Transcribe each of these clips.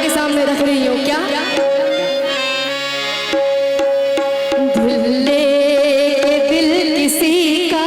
के सामने रख रही हूँ। क्या दिल किसी का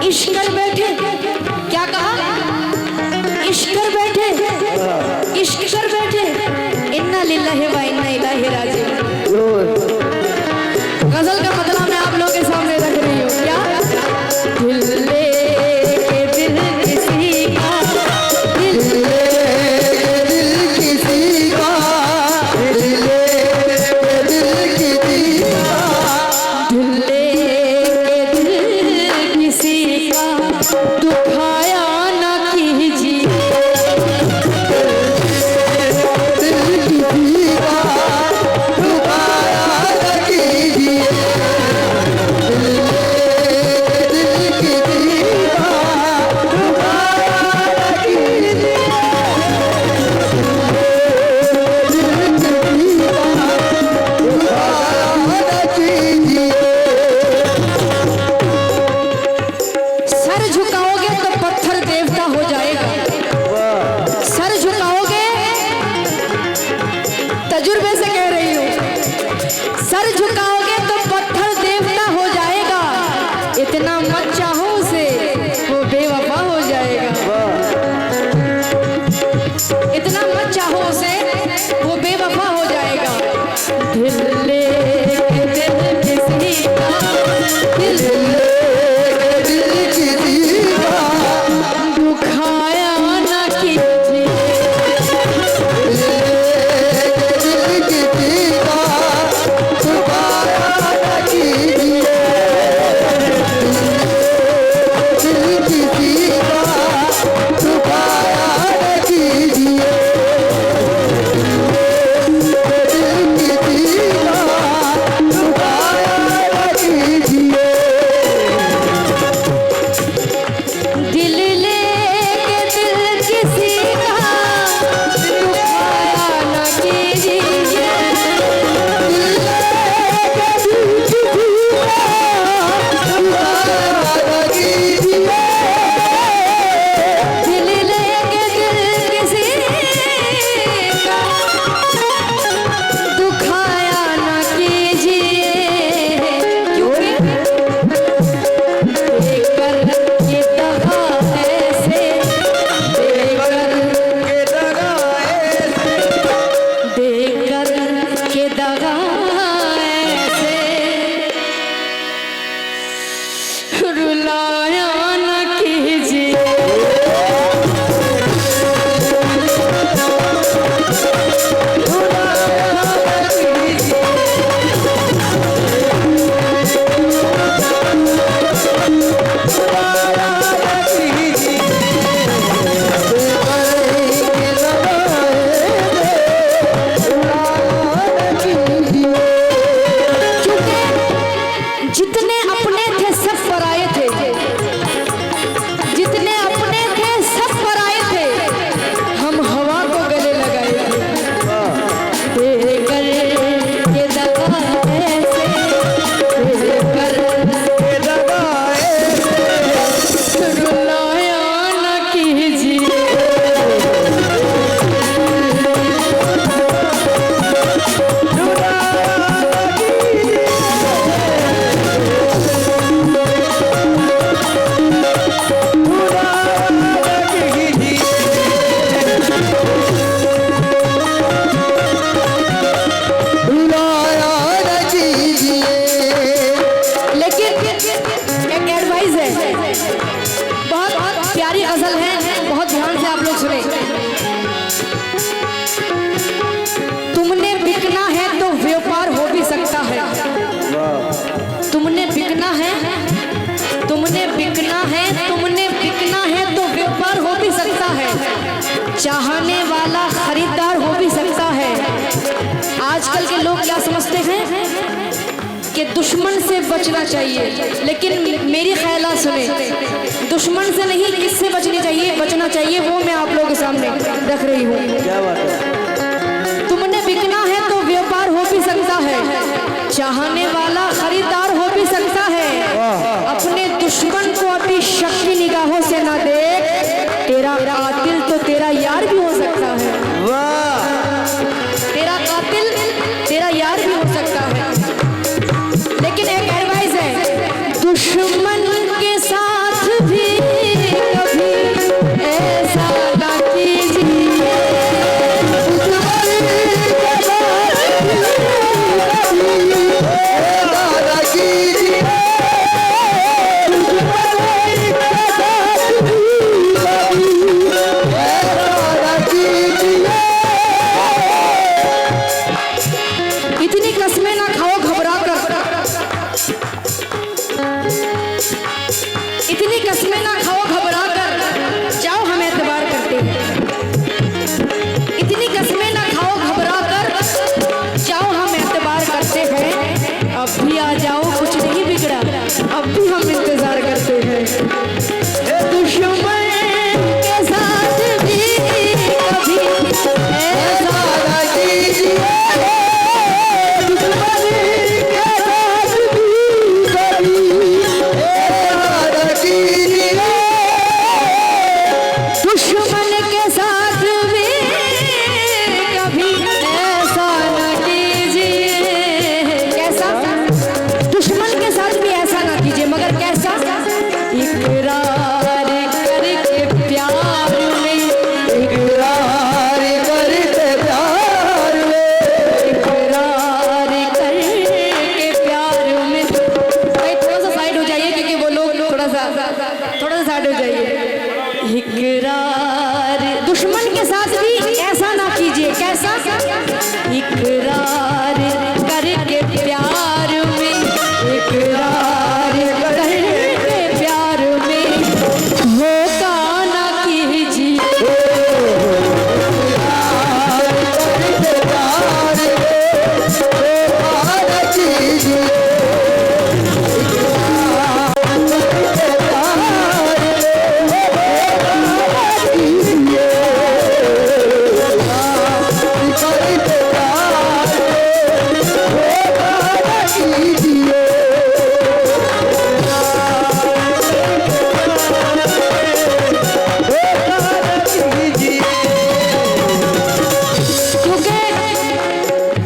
इश्क कर बैठे। क्या कहा? इश्क कर बैठे, इश्क कर बैठे। इन्ना लिल्लाहि व इन्ना इलैहि राजिऊन। गजल का मतलब मैं आप लोगों के सामने रख रही हूँ। क्या दिल किसी का, दिल किसी का, दिल किसी का, दुखाया ना कीजिए। दिल किसी का दुखाया ना कीजिए। दिल किसी का दुखाया ना कीजिए। दिल किसी का दुखाया ना कीजिए। सर झुकाओगे तो पत्थर देवता हो जाएगा। सर झुकाओगे, तजुर्बे से कह रही हूँ, सर झुकाओगे तो पत्थर देवता हो जाएगा। इतना मत चाहो उसे, वो बेवफा हो जाएगा। इतना मत चाहो उसे, वो बेवफा हो जाएगा। दिल किसी का, दिल दुखाया ना कीजिए। दिल किसी का दुखाया ना कीजिए। दिल किसी का दुखाया ना कीजिए। दिल किसी का दुखाया ना कीजिए। दिल लेके दिल किसी का दुखाया ना कीजिए। दिल लेके दिल किसी का दुखाया ना कीजिए। दिल लेके दिल किसी का दुखाया ना कीजिए। क्यों देखकर ये दगा ऐसे, देखकर ये दगा ऐसे, देखकर ये दगा ऐसे रुलाया न कीजिए। रुलाया न कीजिए। जितने अपने थे सब पराये थे। तुमने बिकना है, तुमने बिकना है तो व्यापार हो भी सकता है, चाहने वाला खरीदार हो भी सकता है। आजकल के लोग क्या समझते हैं कि दुश्मन से बचना चाहिए, लेकिन मेरी ख्याल सुने, दुश्मन से नहीं किससे बचना चाहिए वो मैं आप लोगों के सामने रख रही हूँ। तुमने बिकना है तो व्यापार हो भी सकता है, चाहने वाला खरीदार हो भी सकता है। अपने दुश्मन को अपनी शक्ति निगाहों से ना देख, तेरा कातिल तो तेरा यार भी हो सकता है। तेरा कातिल तेरा यार भी हो सकता है। लेकिन एक एडवाइस है, दुश्मन के साथ भी कभी ऐसा ना कीजिए, इतनी कस्में ना खाओ घबरा कर, इतनी कस्में ना खाओ घबरा कर, जाओ हम एतबार करते हैं। इतनी कस्में ना खाओ घबरा कर, जाओ हम एतबार करते हैं। अब भी आ जाओ, कुछ नहीं बिगड़ा, अब भी हम इंतजार करते हैं। दुश्मन के साथ भी कभी ऐसा ना कीजिए, दुश्मन के साथ भी कभी ऐसा न कीजिए। कैसा? दुश्मन के साथ भी ऐसा ना कीजिए, मगर कैसा? इकरार करके प्यार में, इकरार करके प्यार में, इकरार करके प्यार में। भाई थोड़ा सा साइड हो जाइए, क्योंकि वो लोग थोड़ा सा साइड हो जाइए। इकरार, दुश्मन के साथ भी ऐसा ना कीजिए। कैसा? इकरार करके प्यार में, इकरार करके प्यार में धोखा ना कीजिए।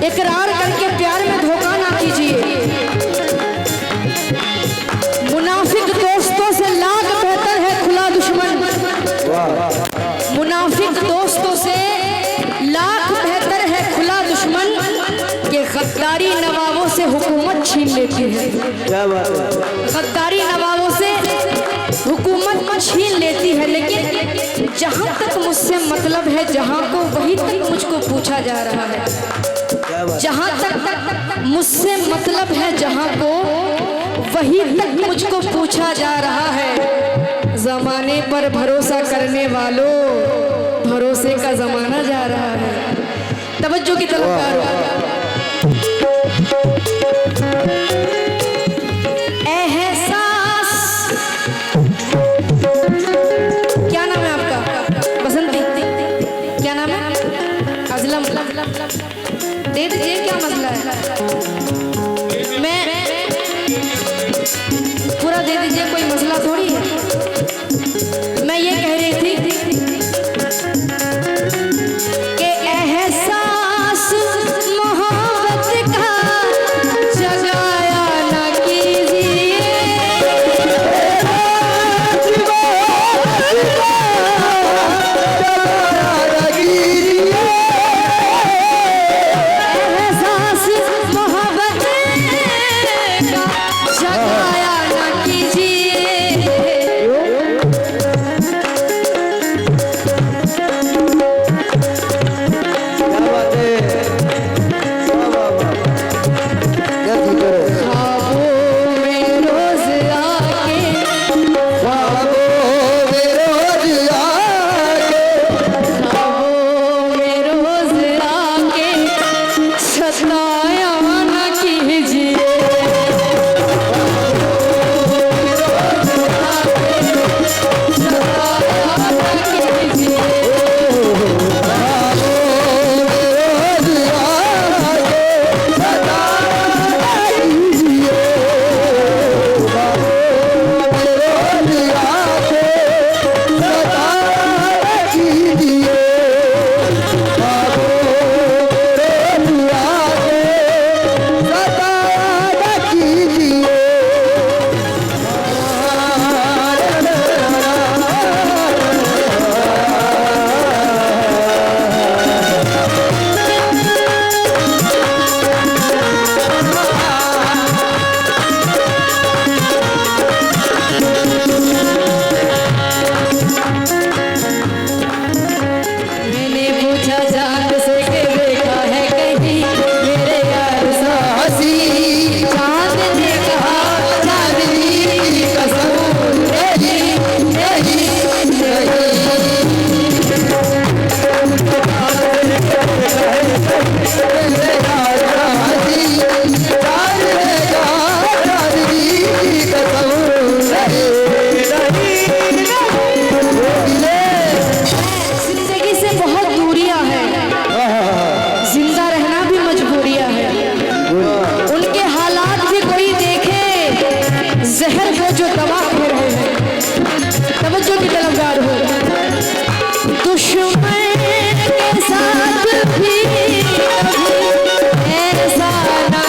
इकरार करके प्यार में धोखा ना कीजिए। मुनाफिक दोस्तों से लाख बेहतर है खुला दुश्मन। मुनाफिक दोस्तों से लाख बेहतर है खुला दुश्मन, के गद्दारी नवाबों से हुकूमत छीन लेती है। गद्दारी नवाबों से हुकूमत छीन लेती है। लेकिन जहाँ तक मुझसे मतलब है, जहाँ को वहीं तक मुझको पूछा जा रहा है। जहाँ तक मुझसे मतलब है, जहाँ को वहीं तक मुझको पूछा जा रहा है। जमाने पर भरोसा करने वालों, भरोसे का जमाना जा रहा है। तवज्जो की तलबगार हो। एहसास, क्या नाम है आपका? बसंती? क्या नाम है? अजलम। दे दीजिए, क्या मसला है? मैं पूरा दे दीजिए, कोई मसला थोड़ी है। मैं ये कह रही थी कि एहसास मोहब्बत का जगाया ना कीजिए, एहसास मोहब्बत का जगाया ना कीजिए। प्यार हो। दुश्मन के साथ भी ऐसा ना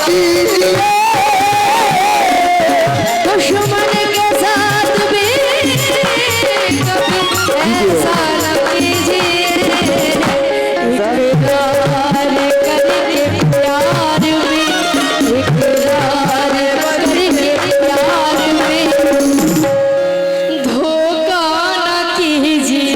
कीजिए, दुश्मन के साथ भी ऐसा ना कीजिए, इकरार करके प्यार में, इकरार करके प्यार में धोखा ना कीजिए।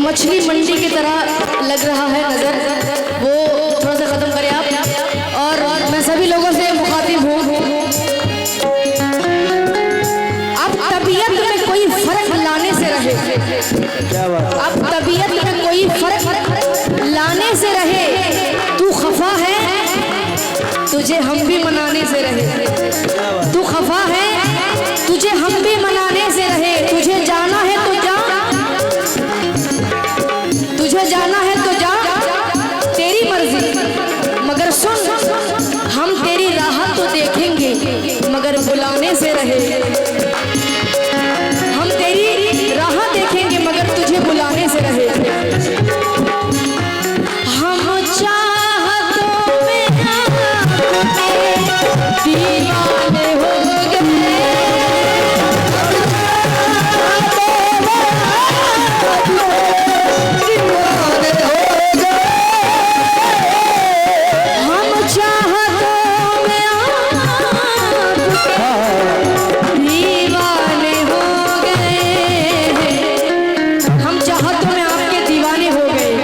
मछली मंडी की तरह लग रहा है नजर, वो थोड़ा सा खत्म करें आप। और मैं सभी लोगों से मुखातिब हूँ, अब तबीयत में कोई फर्क लाने से रहे, अब तबीयत में कोई फर्क लाने से रहे। तू खफा है तुझे हम भी मनाने से रहे, तू खफा है तुझे हम भी मनाने से रहे। तुझे जाना है तो जा, तुझे जाना है तो जा, तेरी मर्जी, मगर सुन हम तेरी राह तो देखेंगे मगर बुलाने से रहे। हम तेरी राह देखेंगे मगर तुझे बुलाने से रहे। हम चाहतों में दीवाने हो गए,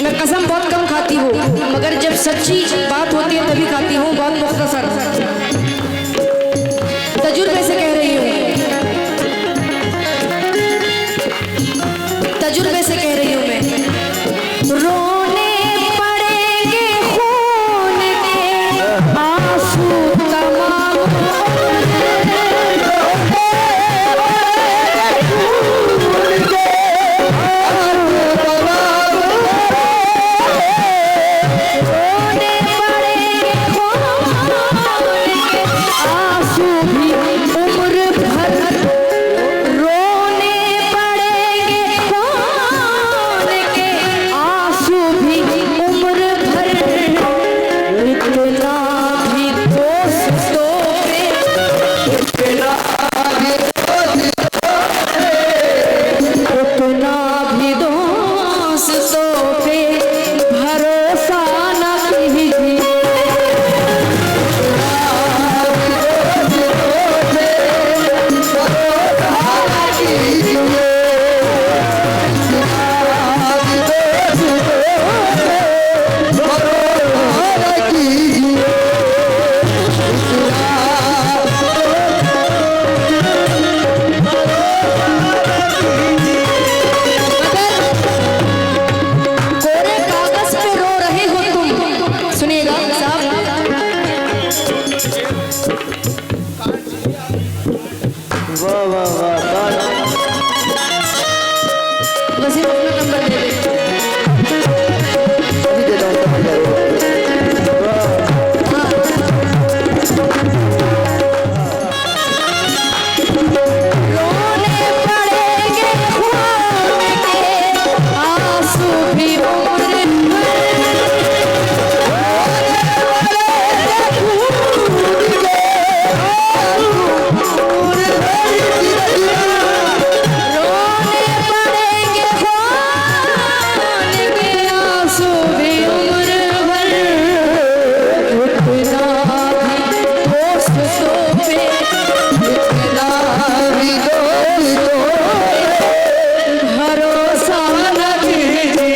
मैं कसम बहुत कम खाती हूँ, मगर जब सच्ची बात होती है तभी खाती हूँ। बहुत मुख्तसर तजुर्बे से कह रही हूँ, तजुर्बे से कह रही हूँ मैं। रोने पड़ेंगे खून के आंसू तमाम, रोने पड़ेंगे खून वाह वाह वाह, वसीम अपना नंबर दे दे। अभी देता हूँ, समझ जाओ। वाह। रोने पड़ेंगे खून के आंसू भी उम्र भर। रोने पड़ेंगे खून के आंसू भी उम्र भर। इतना भी दोस्तों पे, इतना भी दोस्तों पे भरोसा न कीजिए।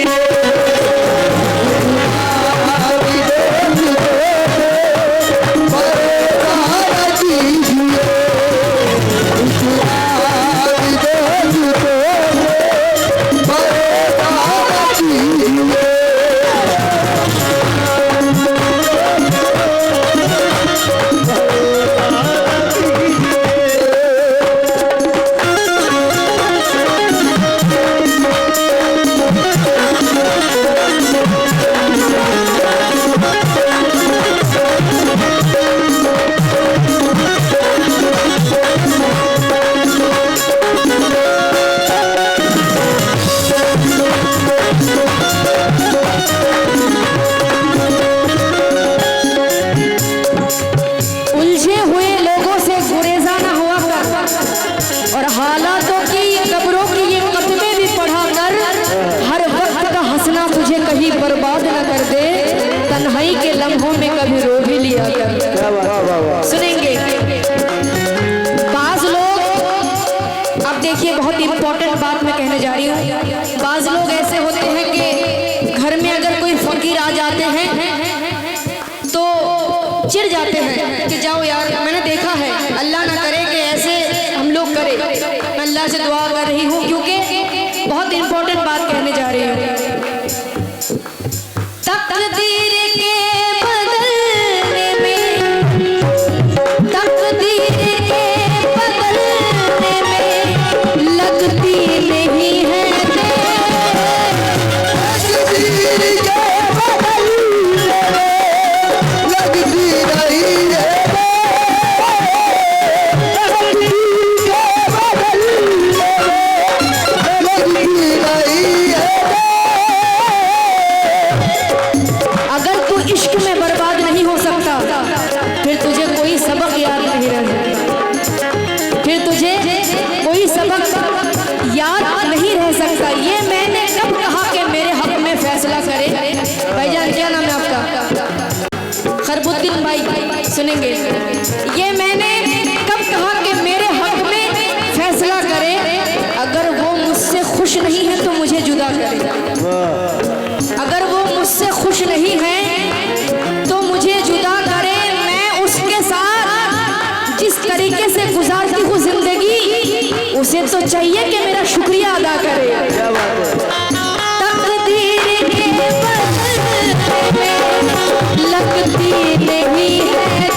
उलझे हुए लोगों से गुरेजा न हुआ कर और हालातों की कब्रों की ये कतबे भी पढ़ा कर। हर वक्त का हंसना तुझे कहीं बर्बाद न कर दे। तन्हाई के लम्हों में कभी रो भी लिया कर। वाह वाह वाह। सुनेंगे बाज लोग, अब देखिए बहुत इंपॉर्टेंट बात मैं कहने जा रही हूँ। बाज लोग ऐसे होते हैं कि घर में अगर कोई फकीर आ जाते हैं तो चिढ़ जाते हैं कि जाओ यार, मैंने देखा है, अल्लाह ना करे कि ऐसे हम लोग करें। मैं अल्लाह से दुआ कर रही हूँ क्योंकि बहुत इंपॉर्टेंट बात कहने जा रही हूँ। तकदीर के बदलने में, तकदीर के बदलने में लगती नहीं है खरबुद्दीन भाई सुनेंगे। ये मैंने कब कहा कि मेरे हक में फैसला करे। अगर वो मुझसे खुश नहीं है तो मुझे जुदा करे। अगर वो मुझसे खुश नहीं है तो मुझे जुदा करे। मैं उसके साथ जिस तरीके से गुजारती हूँ जिंदगी, उसे तो चाहिए कि मेरा शुक्रिया अदा करे। तकदीर के बदलने में लगती नहीं है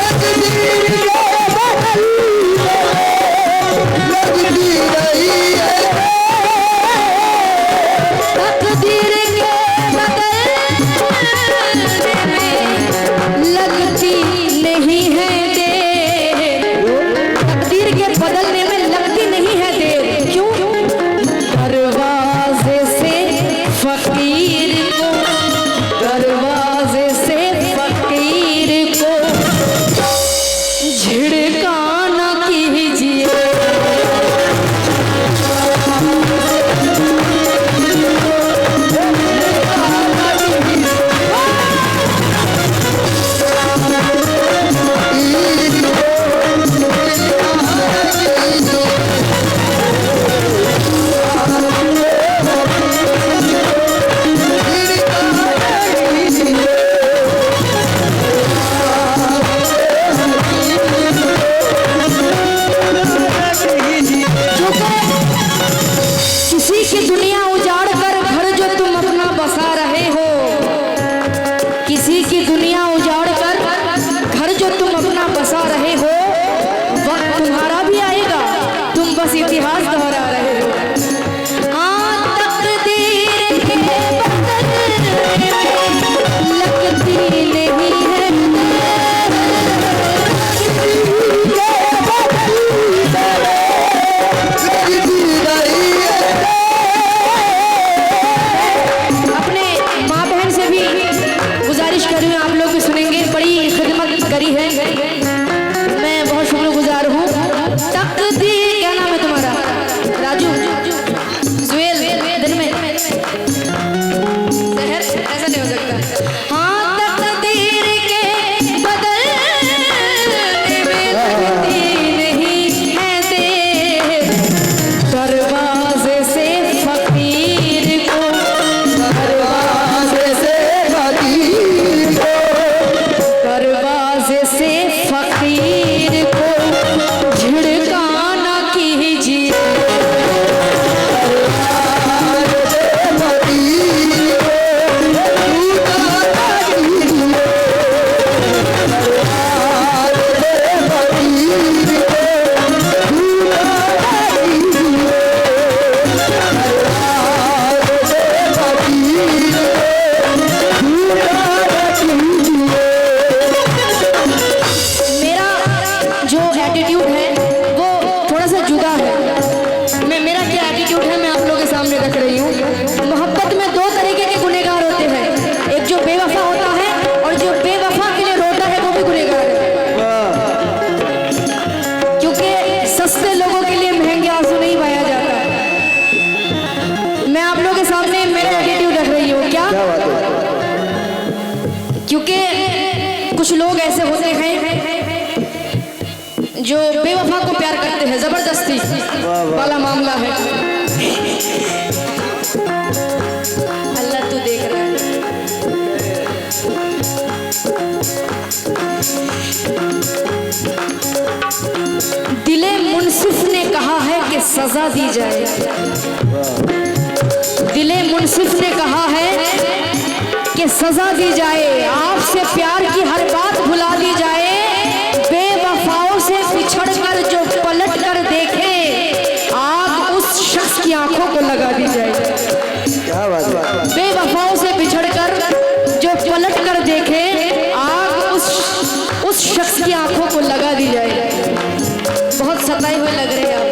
तकदीर के बदलने में लगती नहीं है देर। तकदीर के बदलने में लगती नहीं है देर। क्यों? दरवाजे से फकीर को, दरवाजे से करी है, मैं बहुत शुक्रगुजार हूँ। तकदीर, क्या नाम है तुम्हारा? राजू, जुएल, दिन में जहर, ऐसा नहीं हो सकता। हाँ, तकदीर के बदलने में लगती नहीं है देर, दरवाजे से फकीर को, दरवाजे से फकीर को, दरवाजे से फकीर को झिड़का न कीजिए, मेरा जो एटीट्यूड है वो थोड़ा सा जुदा है। मेरा क्या एटीट्यूड है मैं आप लोगों के सामने रख रही हूँ। मोहब्बत में दो तरीके के गुनहगार होते हैं, एक जो बेवफा होता है और जो बेवफा के लिए रोता है वो भी गुनहगार है। क्योंकि सस्ते लोगों के लिए महंगे आंसू नहीं बहाया जाता। मैं आप लोगों के सामने मेरा एटीट्यूड रख रही हूँ। क्या? क्या बात है? क्योंकि कुछ लोग ऐसे होते हैं जो बेवफा को प्यार करते हैं, जबरदस्ती वाला मामला है। अल्लाह तू देख रहा है। दिले मुनसिफ ने कहा है कि सजा दी जाए, दिले मुनसिफ ने कहा है कि सजा दी जाए, आपसे प्यार की हर बात भुला दी जाए, बेवफाओं से बिछड़ कर जो पलट कर देखे, आग उस शख्स की आंखों को लगा दी जाए। क्या बात है? बेवफाओं से बिछड़ कर जो पलट कर देखे, आग उस शख्स की आंखों को लगा दी जाए। बहुत सताए हुए लग रहे हैं आप,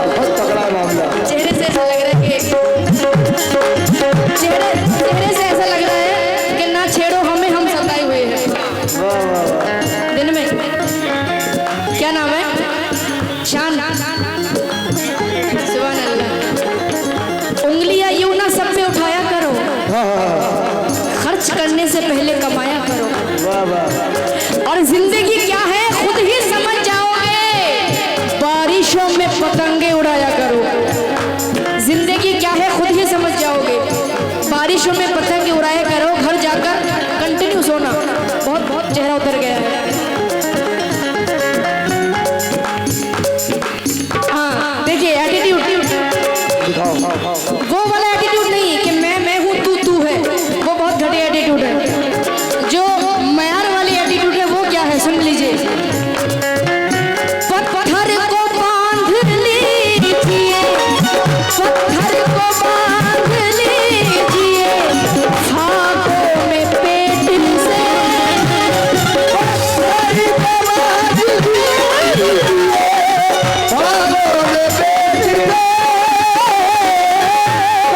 बहुत तगड़ा मामला। चेहरे से ऐसा लग रहा है कि चेहरे से ऐसा लग रहा है कि ना छेड़ो हमें, हम सताए हुए हैं। दिन में क्या नाम है? शान, सुभान अल्लाह। उंगलियां यूं ना सब पे उठाया करो, खर्च करने से पहले कमाया करो, वाह वाह। और जिंदगी क्या है खुद ही समझ जाओगे, बारिशों में पतंगे उड़ाया करो। जिंदगी क्या है खुद ही समझ जाओगे, बारिशों में पतंगे उड़ाया करो, घर जाकर कंटिन्यू सोना। बहुत चेहरा उतर गया है। हाँ देखिए एटीट्यूड, दिखाओ। वो वाला एटीट्यूड नहीं कि मैं हूँ तू है, वो बहुत घटिया एटीट्यूड है। जो मयार वाली एटीट्यूड है वो क्या है सुन लीजिए। पत्थर को बांध लीजिए, पत्थर को बांध लीजिए, फाकों में पेट से, पत्थर को बांध लीजिए, फाकों में पेट से,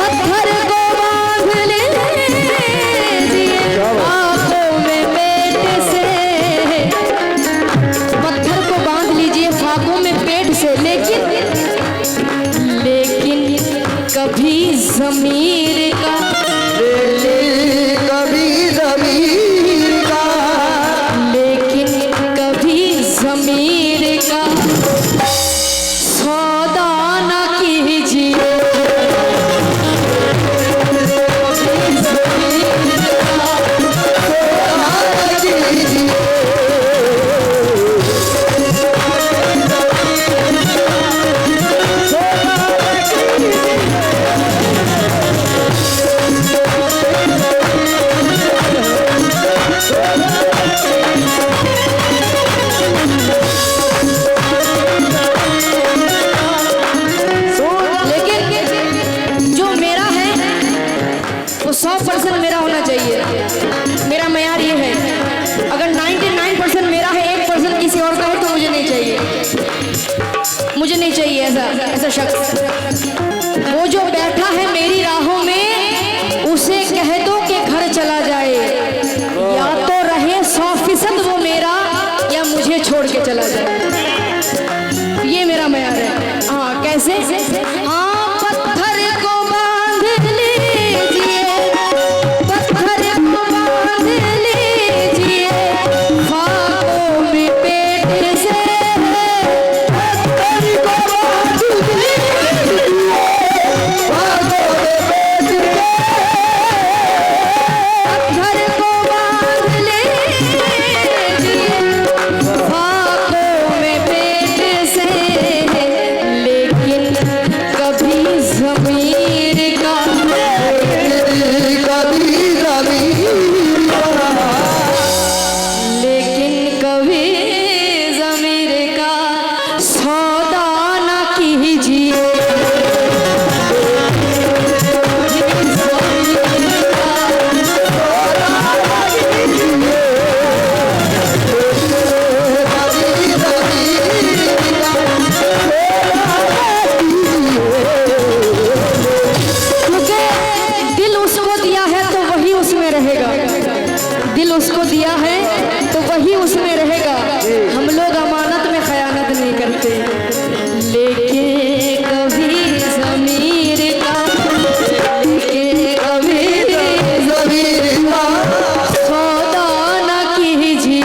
पत्थर को बांध लीजिए, फाकों में पेट से, पत्थर को बांध लीजिए फाकों में पेट से, लेकिन कभी ज़मीर का, कभी ज़मीर का, लेकिन कभी ज़मीर का सौदा न कीजिए, लेकिन जो मेरा है वो 100% मेरा होना चाहिए। मेरा मयार ये है, अगर 99% मेरा है, 1% किसी और का है तो मुझे नहीं चाहिए, मुझे नहीं चाहिए ऐसा शख्स। वो जो बैठा है मेरी राहों में उसे कह दो कि घर चला जाए, या तो रहे होता है तो वही उसमें रहेगा। हम लोग अमानत में खयानत नहीं करते। लेके कभी ज़मीर का, लेके कभी ज़मीर का सौदा न कीजिए।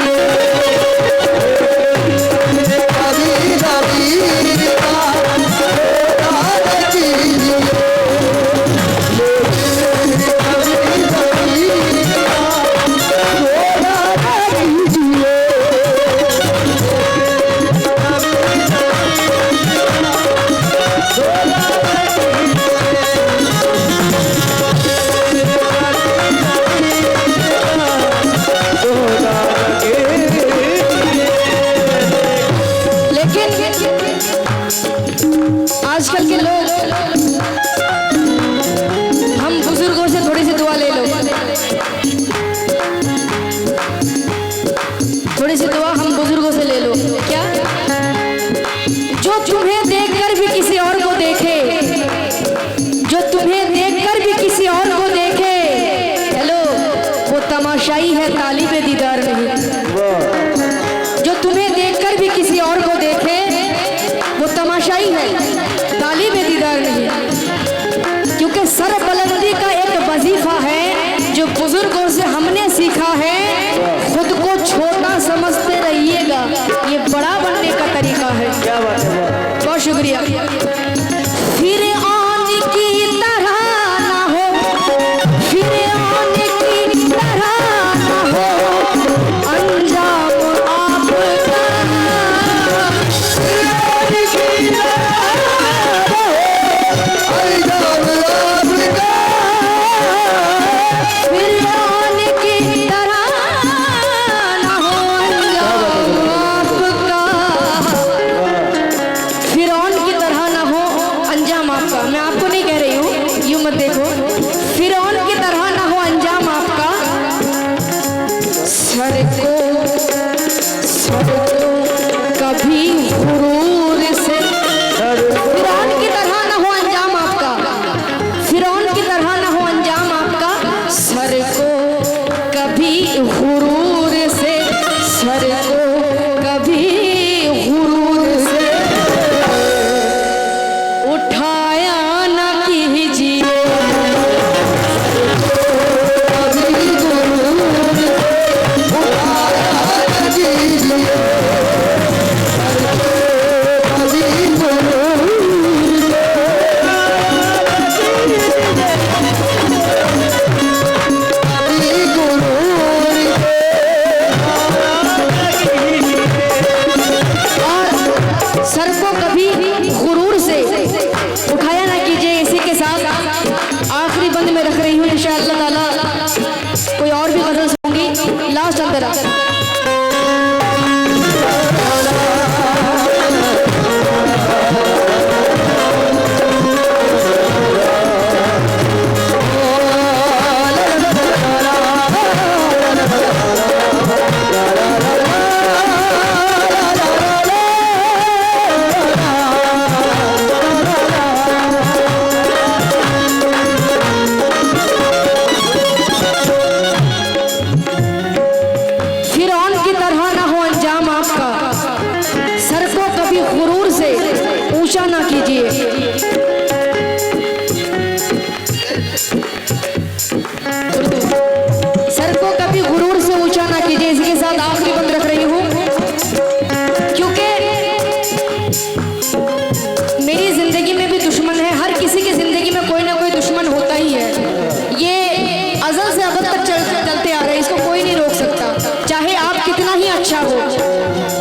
आजकल के लोग, हम बुजुर्गों से थोड़ी सी दुआ ले लो, थोड़ी सी दुआ हम बुजुर्गों से ले लो। क्या? जो तुम्हें देखकर भी किसी और को देखे, जो तुम्हें देखकर भी किसी और को देखे, हेलो, वो तमाशाई है, तालिबे दीदार नहीं। जो तुम्हें देखकर भी किसी और को देखे, वो तमाशाई है, तालिबे दीदार नहीं। क्योंकि सर बुलंदी का एक वजीफा है जो बुजुर्गों से हमने सीखा है। खुद को छोटा समझते रहिएगा, ये बड़ा बनने का तरीका है। क्या बात है? बहुत शुक्रिया। फिर आन की तरह ना हो, फिर आन की तरह ना हो, अंजाम आपका। मैं आपको नहीं कह रही हूँ, यूं मत देखो। फिरौन की तरह ना हो अंजाम आपका। सर को कभी गुरूर से, फिरौन की तरह ना हो अंजाम आपका, फिरौन की तरह ना हो अंजाम आपका। सर को कभी गुरूर से, सर को कभी गुरूर से उठाया न कीजिए। सर को कभी गुरूर से उठाया ना कीजिए। इसी के साथ आखिरी बंद में रख रही हूँ इंशाअल्लाह ताला। कोई और भी गजल सुनूंगी लास्ट अंदर। फिरौन की तरह ना हो अंजाम आपका, सर को कभी गुरूर से ऊंचा ना कीजिए। सर को कभी गुरूर से ऊंचा ना कीजिए। इसके साथ आखिरी बंद रख रही हूँ, क्योंकि मेरी जिंदगी में भी दुश्मन है। हर किसी की जिंदगी में कोई ना कोई दुश्मन होता ही है। ये अज़ल से अबद तक चलते आ रहे हैं, इसको कोई नहीं रोक सकता, चाहे आप कितना ही अच्छा हो।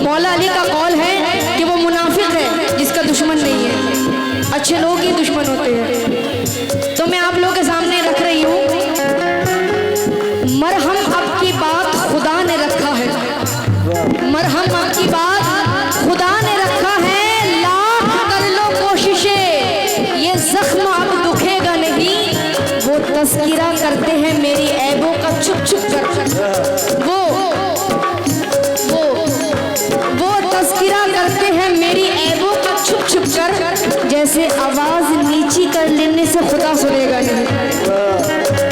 मौला अली का कौल है कि वो मुनाफिक है जिसका दुश्मन नहीं है, अच्छे लोग ही दुश्मन होते हैं। तो मैं आप लोगों के सामने रख रही हूँ, मरहम आपकी बात खुदा ने रखा है, मरहम आपकी बात खुदा ने रखा है। लाख कर लो कोशिशें, ये जख्म अब दुखेगा नहीं। वो तस्कीरा करते हैं मेरी ऐबों का छुप छुप कर, वो तस्कीरा करते हैं मेरी ऐबों का छुप छुप कर। जैसे आवाज नीची कर लेने से खुदा सुनेगा नहीं,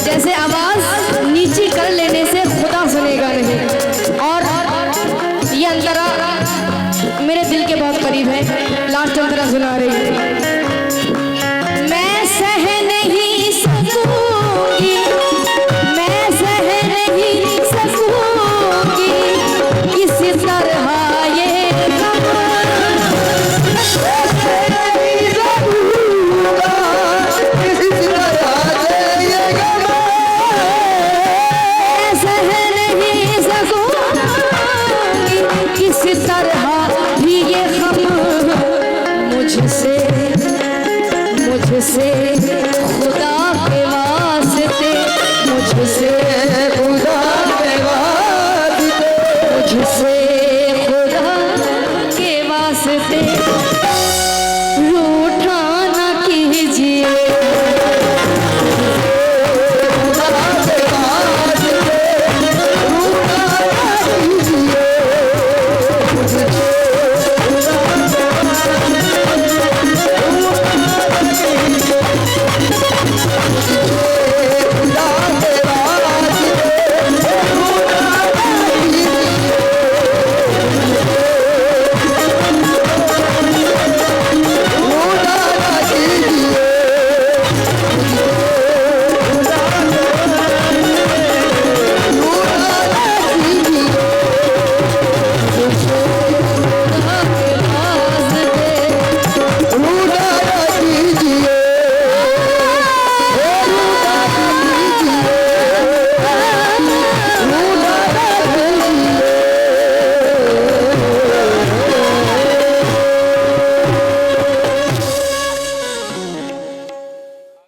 जैसे आवाज नीची कर लेने से खुदा सुनेगा नहीं। सुना रही है। मैं सह नहीं सकूंगी, मैं सह नहीं सकूंगी किसी तरह ये गम। किसी तरह भी ये गम मुझसे मुझसे खुदा के वास्ते, मुझसे खुदा के वास्ते, मुझसे